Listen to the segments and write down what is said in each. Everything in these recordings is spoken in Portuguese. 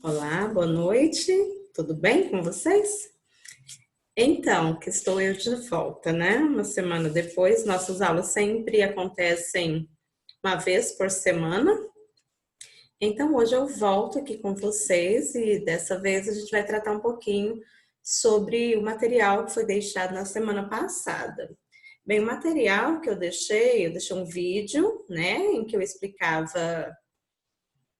Olá, boa noite. Tudo bem com vocês? Então, que estou eu de volta, né? Uma semana depois, nossas aulas sempre acontecem uma vez por semana. Então, hoje eu volto aqui com vocês e dessa vez a gente vai tratar um pouquinho sobre o material que foi deixado na semana passada. Bem, o material que eu deixei um vídeo, né, em que eu explicava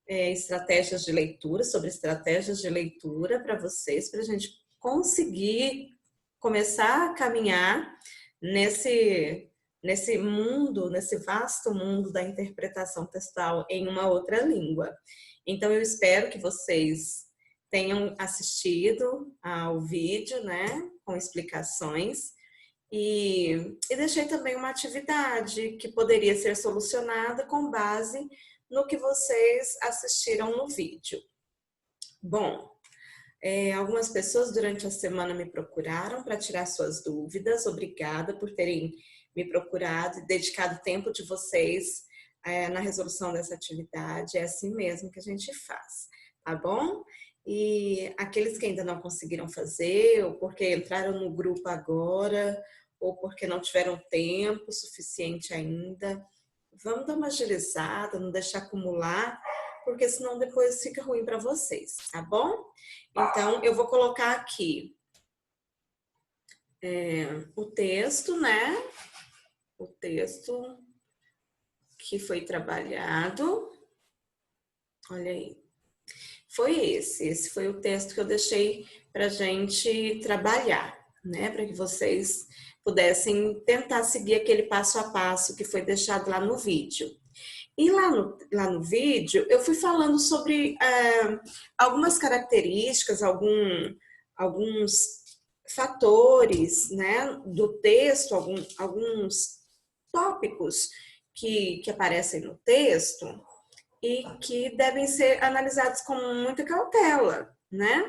estratégias de leitura, sobre estratégias de leitura para vocês, para a gente conseguir começar a caminhar nesse mundo, nesse vasto mundo da interpretação textual em uma outra língua. Então, eu espero que vocês tenham assistido ao vídeo, né, com explicações, e deixei também uma atividade que poderia ser solucionada com base no que vocês assistiram no vídeo. Bom, algumas pessoas durante a semana me procuraram para tirar suas dúvidas. Obrigada por terem me procurado e dedicado tempo de vocês na resolução dessa atividade. É assim mesmo que a gente faz, tá bom? E aqueles que ainda não conseguiram fazer, ou porque entraram no grupo agora, ou porque não tiveram tempo suficiente ainda, vamos dar uma agilizada, não deixar acumular, porque senão depois fica ruim para vocês, tá bom? Então, eu vou colocar aqui o texto, né? O texto que foi trabalhado. Olha aí. Foi esse foi o texto que eu deixei para gente trabalhar, né? Para que vocês pudessem tentar seguir aquele passo a passo que foi deixado lá no vídeo. E lá no vídeo, eu fui falando sobre algumas características, alguns fatores, né, do texto, alguns tópicos que aparecem no texto e que devem ser analisados com muita cautela, né?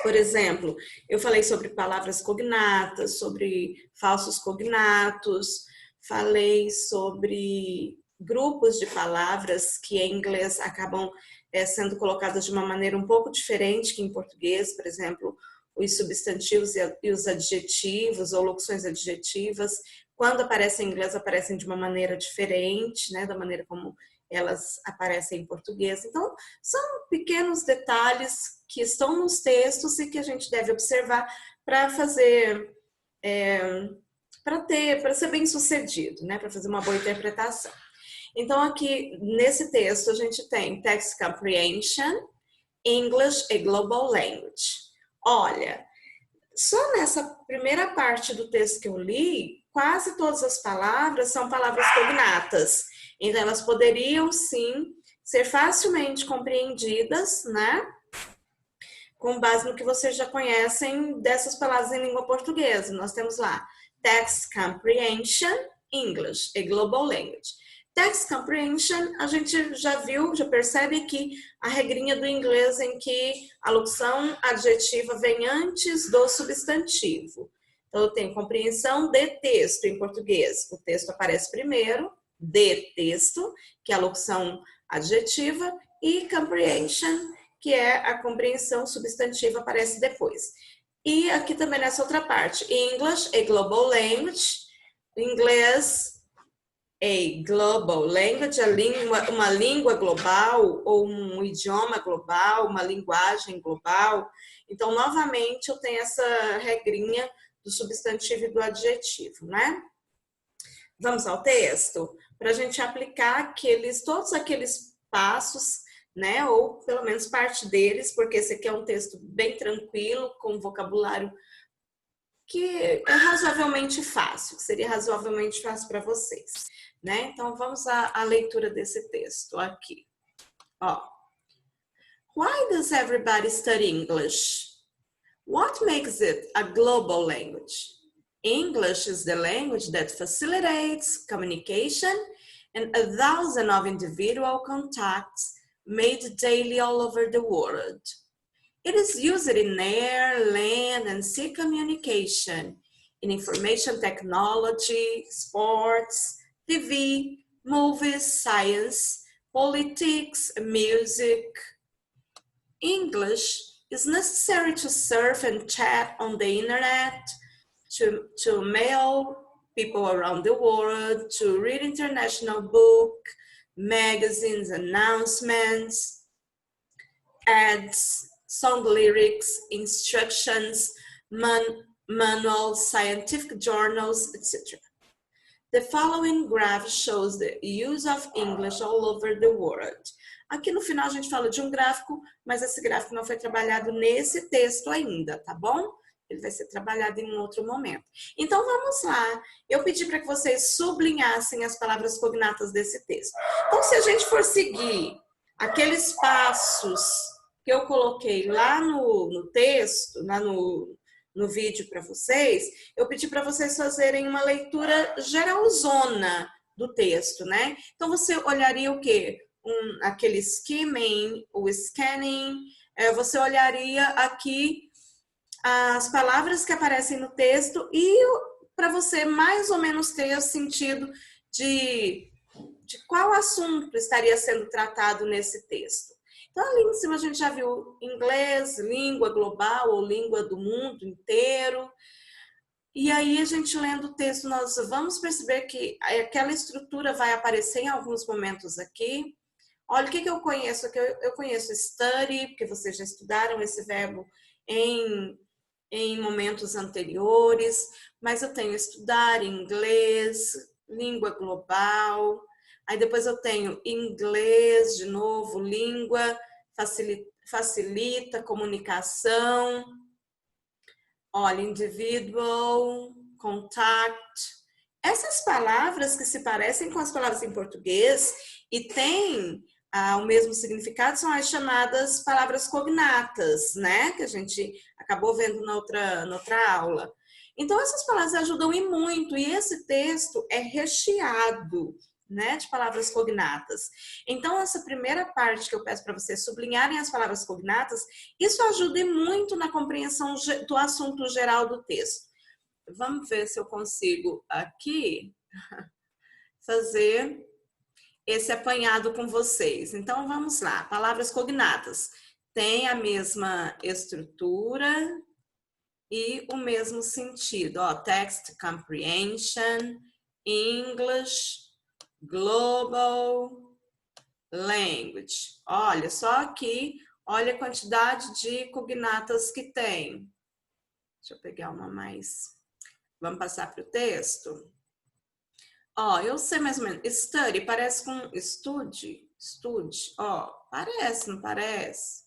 Por exemplo, eu falei sobre palavras cognatas, sobre falsos cognatos, falei sobre grupos de palavras que em inglês acabam sendo colocadas de uma maneira um pouco diferente que em português, por exemplo, os substantivos e os adjetivos ou locuções adjetivas, quando aparecem em inglês, aparecem de uma maneira diferente, né, da maneira como elas aparecem em português. Então, são pequenos detalhes que estão nos textos e que a gente deve observar para fazer, para ser bem sucedido, né, para fazer uma boa interpretação. Então, aqui nesse texto, a gente tem Text Comprehension, English a Global Language. Olha, só nessa primeira parte do texto que eu li, quase todas as palavras são palavras cognatas. Então, elas poderiam, sim, ser facilmente compreendidas, né? Com base no que vocês já conhecem dessas palavras em língua portuguesa. Nós temos lá Text Comprehension, English, a Global Language. Text Comprehension, a gente já viu, já percebe que a regrinha do inglês em que a locução adjetiva vem antes do substantivo. Então, eu tenho compreensão de texto em português. O texto aparece primeiro, de texto, que é a locução adjetiva, e comprehension, que é a compreensão substantiva, aparece depois. E aqui também nessa outra parte, English, a global language, inglês, a global language, uma língua global, ou um idioma global, uma linguagem global. Então, novamente, eu tenho essa regrinha do substantivo e do adjetivo, né? Vamos ao texto? Para a gente aplicar todos aqueles passos, né? Ou pelo menos parte deles, porque esse aqui é um texto bem tranquilo, com vocabulário que é razoavelmente fácil, que seria razoavelmente fácil para vocês, né? Então, vamos à leitura desse texto aqui. Ó. Why does everybody study English? What makes it a global language? English is the language that facilitates communication and 1,000 of individual contacts made daily all over the world. It is used in air, land, and sea communication, in information technology, sports, TV, movies, science, politics, music, English is necessary to surf and chat on the internet, to mail people around the world, to read international books, magazines, announcements, ads, song lyrics, instructions, manuals, scientific journals, etc. The following graph shows the use of English all over the world. Aqui no final a gente fala de um gráfico, mas esse gráfico não foi trabalhado nesse texto ainda, tá bom? Ele vai ser trabalhado em um outro momento. Então vamos lá. Eu pedi para que vocês sublinhassem as palavras cognatas desse texto. Então se a gente for seguir aqueles passos que eu coloquei lá no texto, lá no vídeo para vocês, eu pedi para vocês fazerem uma leitura geralzona do texto, né? Então você olharia o quê? Aquele skimming, o scanning, você olharia aqui as palavras que aparecem no texto e para você mais ou menos ter o sentido de qual assunto estaria sendo tratado nesse texto. Então, ali em cima a gente já viu inglês, língua global ou língua do mundo inteiro. E aí, a gente lendo o texto, nós vamos perceber que aquela estrutura vai aparecer em alguns momentos aqui. Olha, o que eu conheço aqui? Eu conheço study, porque vocês já estudaram esse verbo em momentos anteriores, mas eu tenho estudar inglês, língua global. Aí depois eu tenho inglês, de novo, língua, facilita comunicação. Olha, individual, contact. Essas palavras que se parecem com as palavras em português e têm o mesmo significado são as chamadas palavras cognatas, né? Que a gente acabou vendo na outra aula. Então, essas palavras ajudam e muito, e esse texto é recheado, né, de palavras cognatas. Então, essa primeira parte que eu peço para vocês sublinharem as palavras cognatas, isso ajuda e muito na compreensão do assunto geral do texto. Vamos ver se eu consigo aqui fazer esse apanhado com vocês. Então, vamos lá. Palavras cognatas. Tem a mesma estrutura e o mesmo sentido. Ó, text comprehension, English, global, language. Olha, só aqui, olha a quantidade de cognatas que tem. Deixa eu pegar uma mais. Vamos passar para o texto? Ó, eu sei mais ou menos. Study parece com estude. Ó, parece, não parece?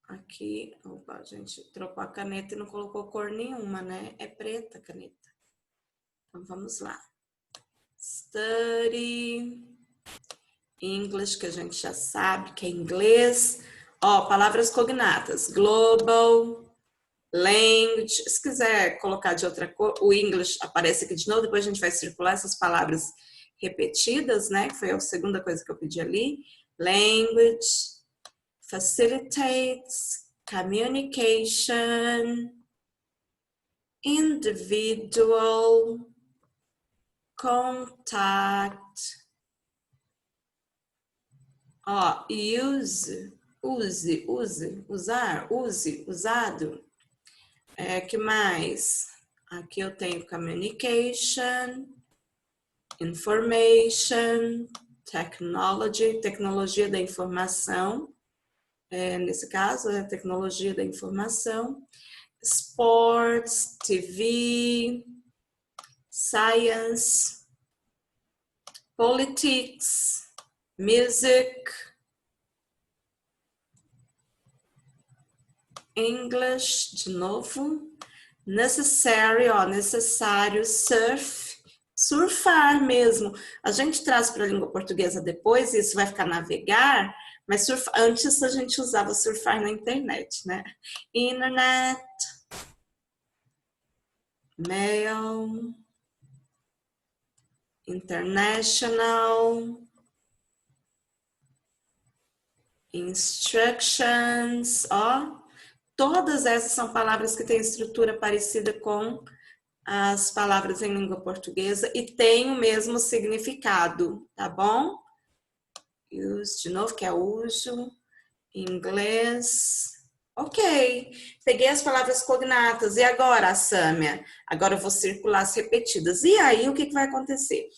Aqui, opa, a gente trocou a caneta e não colocou cor nenhuma, né? É preta a caneta. Então, vamos lá. Study. English, que a gente já sabe que é inglês. Ó, palavras cognatas. Global. Language, se quiser colocar de outra cor, o English aparece aqui de novo, depois a gente vai circular essas palavras repetidas, né? Que foi a segunda coisa que eu pedi ali. Language, facilitates, communication, individual, contact. Ó, use, usar, use, usado. Que mais? Aqui eu tenho communication, information, technology, tecnologia da informação. Nesse caso, é a tecnologia da informação. Sports, TV, science, politics, music, English, de novo, necessary, ó, necessário, surf, surfar mesmo. A gente traz para a língua portuguesa depois, e isso vai ficar navegar, mas antes a gente usava surfar na internet, né? Internet, mail, international, instructions, ó. Todas essas são palavras que têm estrutura parecida com as palavras em língua portuguesa e têm o mesmo significado, tá bom? Use, de novo, que é uso. inglês. Ok. Peguei as palavras cognatas. E agora, Sâmia? Agora eu vou circular as repetidas. E aí, o que vai acontecer?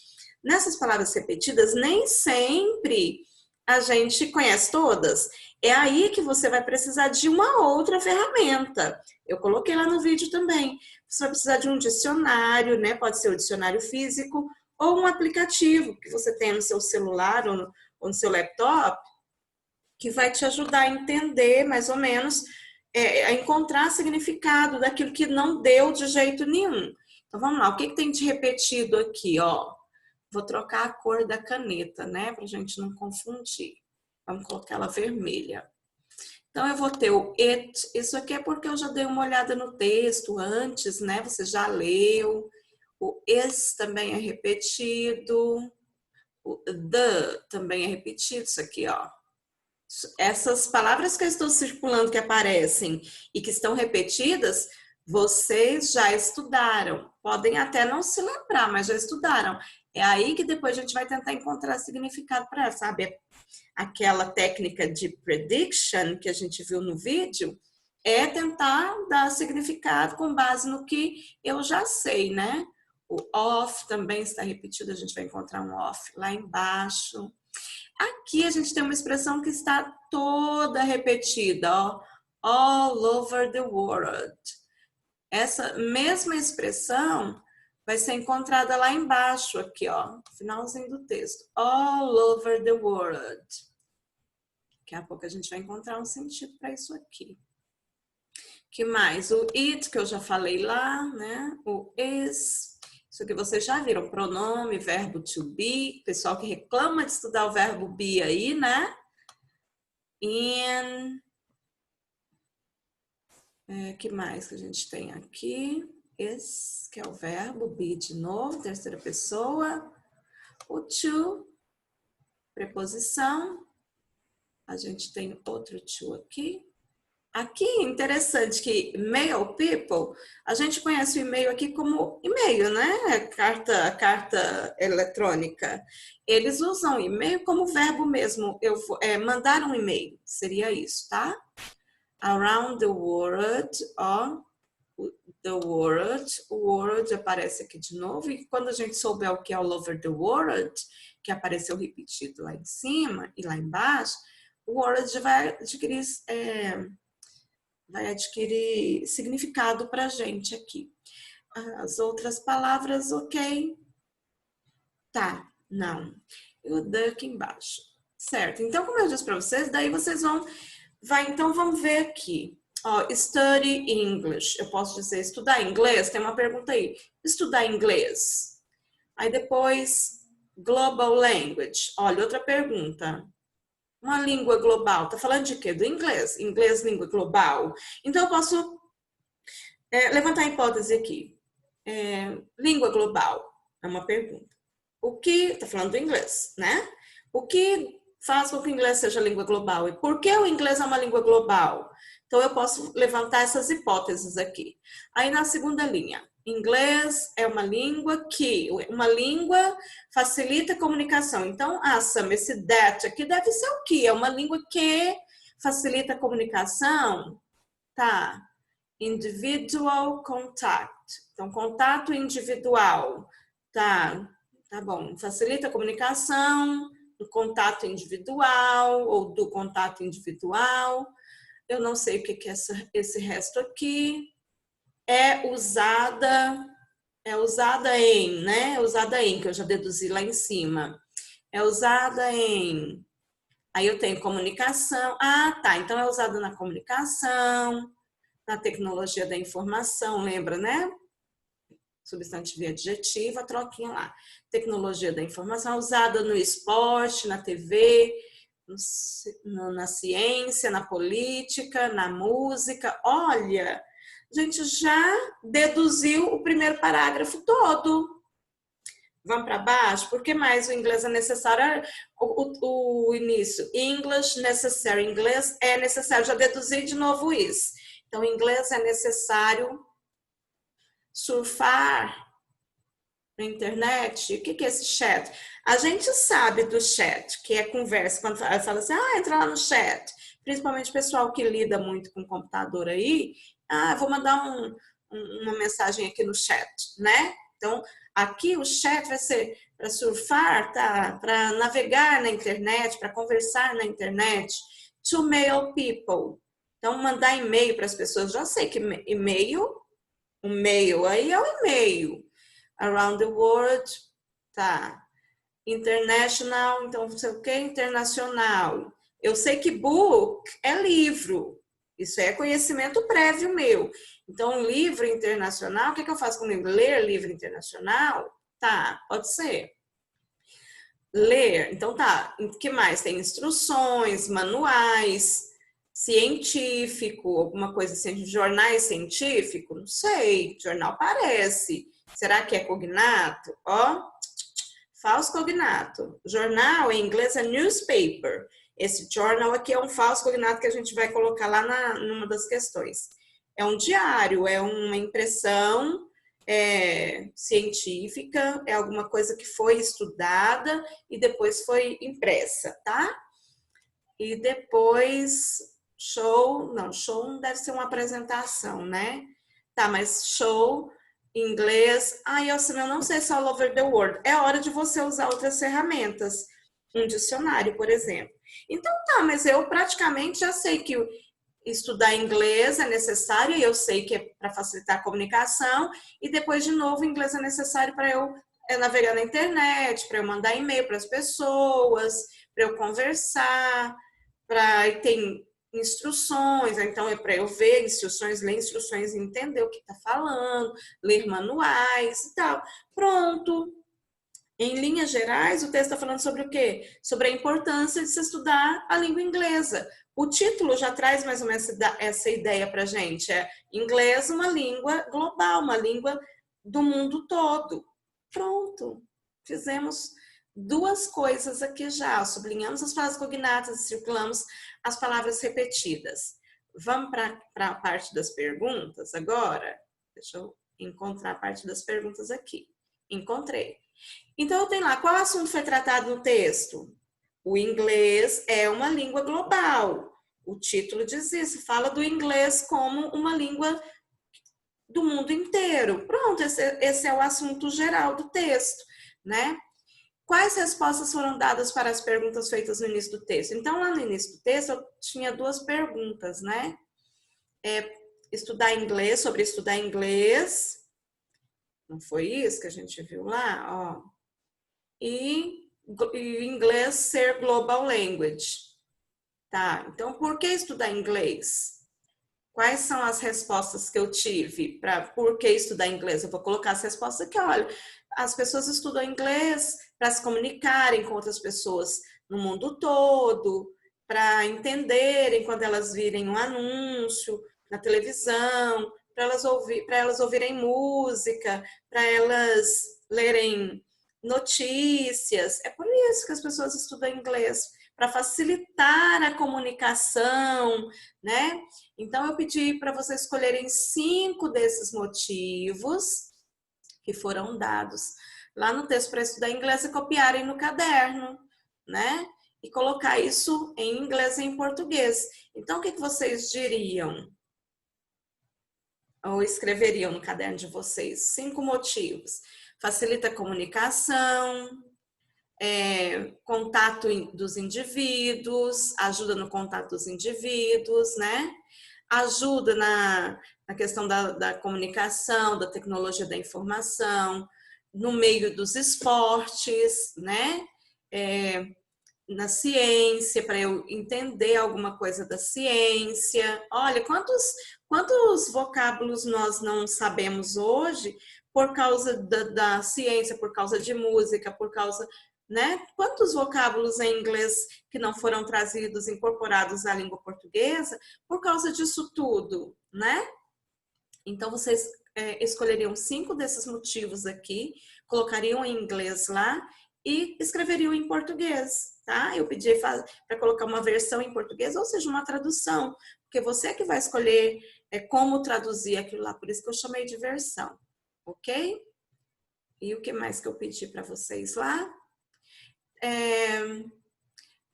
Nessas palavras repetidas, nem sempre a gente conhece todas. É aí que você vai precisar de uma outra ferramenta. Eu coloquei lá no vídeo também. Você vai precisar de um dicionário, né? Pode ser o dicionário físico ou um aplicativo que você tem no seu celular ou no seu laptop, que vai te ajudar a entender mais ou menos, a encontrar significado daquilo que não deu de jeito nenhum. Então vamos lá, o que tem de repetido aqui, ó? Vou trocar a cor da caneta, né? Pra gente não confundir. Vamos colocar ela vermelha. Então eu vou ter o it, isso aqui é porque eu já dei uma olhada no texto antes, né? Você já leu. O is também é repetido. O the também é repetido, isso aqui, ó. Essas palavras que eu estou circulando que aparecem e que estão repetidas, vocês já estudaram. Podem até não se lembrar, mas já estudaram. É aí que depois a gente vai tentar encontrar significado para ela, sabe? Aquela técnica de prediction que a gente viu no vídeo é tentar dar significado com base no que eu já sei, né? O off também está repetido, a gente vai encontrar um off lá embaixo. Aqui a gente tem uma expressão que está toda repetida, ó, all over the world. Essa mesma expressão vai ser encontrada lá embaixo, aqui, ó, finalzinho do texto. All over the world. Daqui a pouco a gente vai encontrar um sentido para isso aqui. Que mais? O it, que eu já falei lá, né? O is. Isso aqui vocês já viram, pronome, verbo to be, pessoal que reclama de estudar o verbo be aí, né? In. Que mais que a gente tem aqui? Is, que é o verbo, be de novo, terceira pessoa. O to, preposição. A gente tem outro to aqui. Aqui, interessante que mail people, a gente conhece o e-mail aqui como e-mail, né? Carta eletrônica. Eles usam e-mail como verbo mesmo. Mandar um e-mail, seria isso, tá? Around the world, ó. The world. O world aparece aqui de novo. E quando a gente souber o que é all over the world, que apareceu repetido lá em cima e lá embaixo, o world vai adquirir significado para a gente aqui. As outras palavras, ok? Tá, não. E o the aqui embaixo. Certo, então como eu disse para vocês, daí vocês então vamos ver aqui. Ó, study English. Eu posso dizer estudar inglês? Tem uma pergunta aí. Estudar inglês. Aí depois, global language. Olha, outra pergunta. Uma língua global, tá falando de quê? Do inglês. Inglês, língua global. Então, eu posso levantar a hipótese aqui. Língua global é uma pergunta. O que, tá falando do inglês, né? O que faz com que o inglês seja língua global? E por que o inglês é uma língua global? Então, eu posso levantar essas hipóteses aqui. Aí, na segunda linha. Inglês é uma língua facilita a comunicação. Então, Sam, esse that aqui deve ser o quê? É uma língua que facilita a comunicação? Tá. Individual contact. Então, contato individual. Tá bom. Facilita a comunicação, do contato individual ou do contato individual. Eu não sei o que é esse resto aqui. É usada em, né? É usada em, que eu já deduzi lá em cima. É usada em. Aí eu tenho comunicação. Ah, tá. Então é usada na comunicação, na tecnologia da informação, lembra, né? Substantivo e adjetivo, a troquinha lá. Tecnologia da informação é usada no esporte, na TV, na ciência, na política, na música. Olha, a gente já deduziu o primeiro parágrafo todo. Vamos para baixo? Por que mais o inglês é necessário? O início. English necessary. Inglês é necessário. Já deduzi de novo isso. Então, inglês é necessário surfar na internet. O que é esse chat? A gente sabe do chat, que é conversa. Quando fala assim, entra lá no chat. principalmente pessoal que lida muito com computador aí, vou mandar uma mensagem aqui no chat, né? Então, aqui o chat vai ser para surfar, tá? Para navegar na internet, para conversar na internet. To mail people. Então, mandar e-mail para as pessoas. Já sei que e-mail, o mail aí é o e-mail. Around the world, tá. International, então não sei o que, internacional. Eu sei que book é livro. Isso é conhecimento prévio meu. Então, livro internacional, o que eu faço comigo? Ler livro internacional? Tá, pode ser. Ler, então tá. O que mais? Tem instruções, manuais, científico, alguma coisa assim, jornais científicos? Não sei, jornal parece. Será que é cognato? Ó, falso cognato. Jornal em inglês é newspaper. Esse journal aqui é um falso cognato que a gente vai colocar lá numa das questões. É um diário, é uma impressão científica, é alguma coisa que foi estudada e depois foi impressa, tá? E depois, show não deve ser uma apresentação, né? Tá, mas show, inglês, eu não sei se é all over the world. É hora de você usar outras ferramentas, um dicionário, por exemplo. Então tá, mas eu praticamente já sei que estudar inglês é necessário, e eu sei que é para facilitar a comunicação, e depois, de novo, inglês é necessário para eu navegar na internet, para eu mandar e-mail para as pessoas, para eu conversar, tem instruções, então é para eu ver instruções, ler instruções e entender o que está falando, ler manuais e tal. Pronto. Em linhas gerais, o texto está falando sobre o quê? Sobre a importância de se estudar a língua inglesa. O título já traz mais ou menos essa ideia para a gente. É inglês, uma língua global, uma língua do mundo todo. Pronto. Fizemos duas coisas aqui já. Sublinhamos as frases cognatas e circulamos as palavras repetidas. Vamos para a parte das perguntas agora? Deixa eu encontrar a parte das perguntas aqui. Encontrei. Então, tem lá, qual assunto foi tratado no texto? O inglês é uma língua global. O título diz isso, fala do inglês como uma língua do mundo inteiro. Pronto, esse é o assunto geral do texto, né? Quais respostas foram dadas para as perguntas feitas no início do texto? Então, lá no início do texto, eu tinha duas perguntas, né? Estudar inglês, sobre estudar inglês. Não foi isso que a gente viu lá? Ó. E inglês ser global language. Tá, então por que estudar inglês? Quais são as respostas que eu tive para por que estudar inglês? Eu vou colocar as respostas aqui, olha, as pessoas estudam inglês para se comunicarem com outras pessoas no mundo todo, para entenderem quando elas virem um anúncio na televisão, para elas ouvirem música, para elas lerem notícias. É por isso que as pessoas estudam inglês, para facilitar a comunicação, né? Então, eu pedi para vocês escolherem 5 desses motivos que foram dados lá no texto para estudar inglês e copiarem no caderno, né? E colocar isso em inglês e em português. Então, o que vocês diriam? Ou escreveriam no caderno de vocês? 5 motivos. Facilita a comunicação, contato dos indivíduos, ajuda no contato dos indivíduos, né? Ajuda na questão da comunicação, da tecnologia da informação, no meio dos esportes, né? Na ciência, para eu entender alguma coisa da ciência. Olha, quantos vocábulos nós não sabemos hoje por causa da ciência, por causa de música, por causa, né? Quantos vocábulos em inglês que não foram trazidos, incorporados à língua portuguesa por causa disso tudo, né? Então, vocês escolheriam 5 desses motivos aqui, colocariam em inglês lá e escreveriam em português, tá? Eu pedi para colocar uma versão em português, ou seja, uma tradução, porque você é que vai escolher como traduzir aquilo lá, por isso que eu chamei de versão, ok? E o que mais que eu pedi para vocês lá?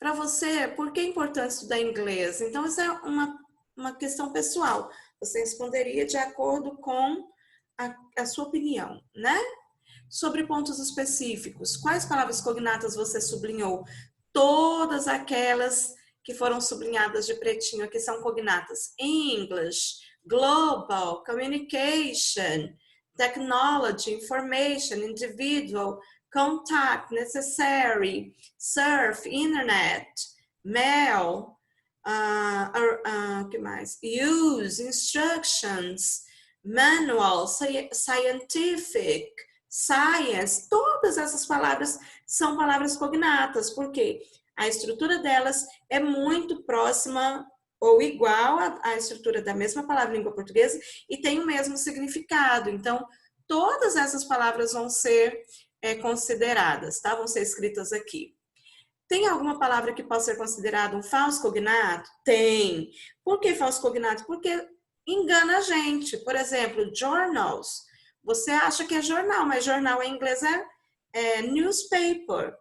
Para você, por que é importante estudar inglês? Então, isso é uma questão pessoal. Você responderia de acordo com a sua opinião, né? Sobre pontos específicos, quais palavras cognatas você sublinhou? Todas aquelas que foram sublinhadas de pretinho aqui são cognatas. English, global, communication, technology, information, individual, contact, necessary, surf, internet, mail, que mais? Use, instructions, manual, scientific, science, todas essas palavras são palavras cognatas, porque a estrutura delas é muito próxima ou igual à estrutura da mesma palavra em língua portuguesa e tem o mesmo significado. Então, todas essas palavras vão ser consideradas, tá? Vão ser escritas aqui. Tem alguma palavra que possa ser considerada um falso cognato? Tem. Por que falso cognato? Porque engana a gente. Por exemplo, journals. Você acha que é jornal, mas jornal em inglês é newspaper,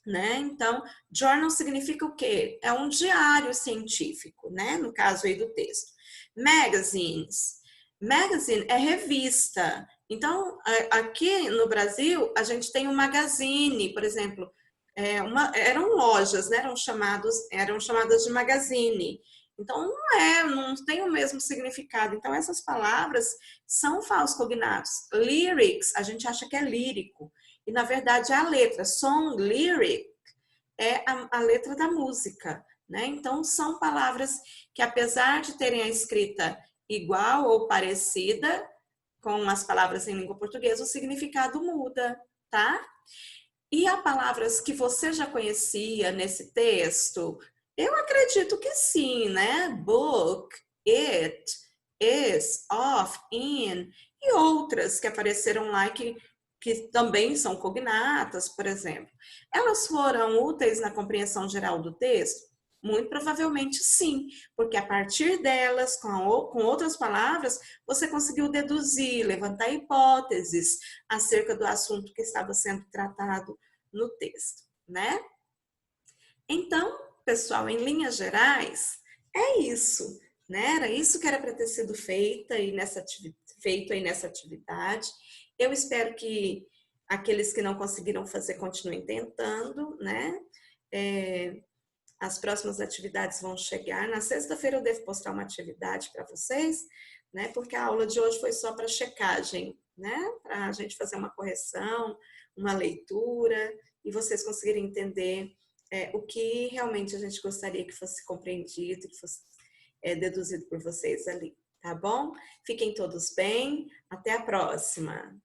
né? Então, journal significa o quê? É um diário científico, né? No caso aí do texto. Magazines. Magazine é revista. Então, aqui no Brasil, a gente tem um magazine, por exemplo, eram lojas, né? Eram chamadas de magazine. Então, não tem o mesmo significado. Então, essas palavras são falsos cognatos. Lyrics, a gente acha que é lírico. E, na verdade, é a letra. Song, lyric, é a letra da música, né? Então, são palavras que, apesar de terem a escrita igual ou parecida com as palavras em língua portuguesa, o significado muda, tá? E há palavras que você já conhecia nesse texto? Eu acredito que sim, né? Book, it, is, of, in e outras que apareceram lá que também são cognatas, por exemplo. Elas foram úteis na compreensão geral do texto? Muito provavelmente sim, porque a partir delas, com outras palavras, você conseguiu deduzir, levantar hipóteses acerca do assunto que estava sendo tratado no texto, né? Então, pessoal, em linhas gerais, é isso, né? Era isso que era para ter sido feito aí nessa atividade. Eu espero que aqueles que não conseguiram fazer continuem tentando, né? As próximas atividades vão chegar. Na sexta-feira eu devo postar uma atividade para vocês, né? Porque a aula de hoje foi só para checagem, né? Para a gente fazer uma correção, uma leitura e vocês conseguirem entender o que realmente a gente gostaria que fosse compreendido, que fosse deduzido por vocês ali, tá bom? Fiquem todos bem, até a próxima!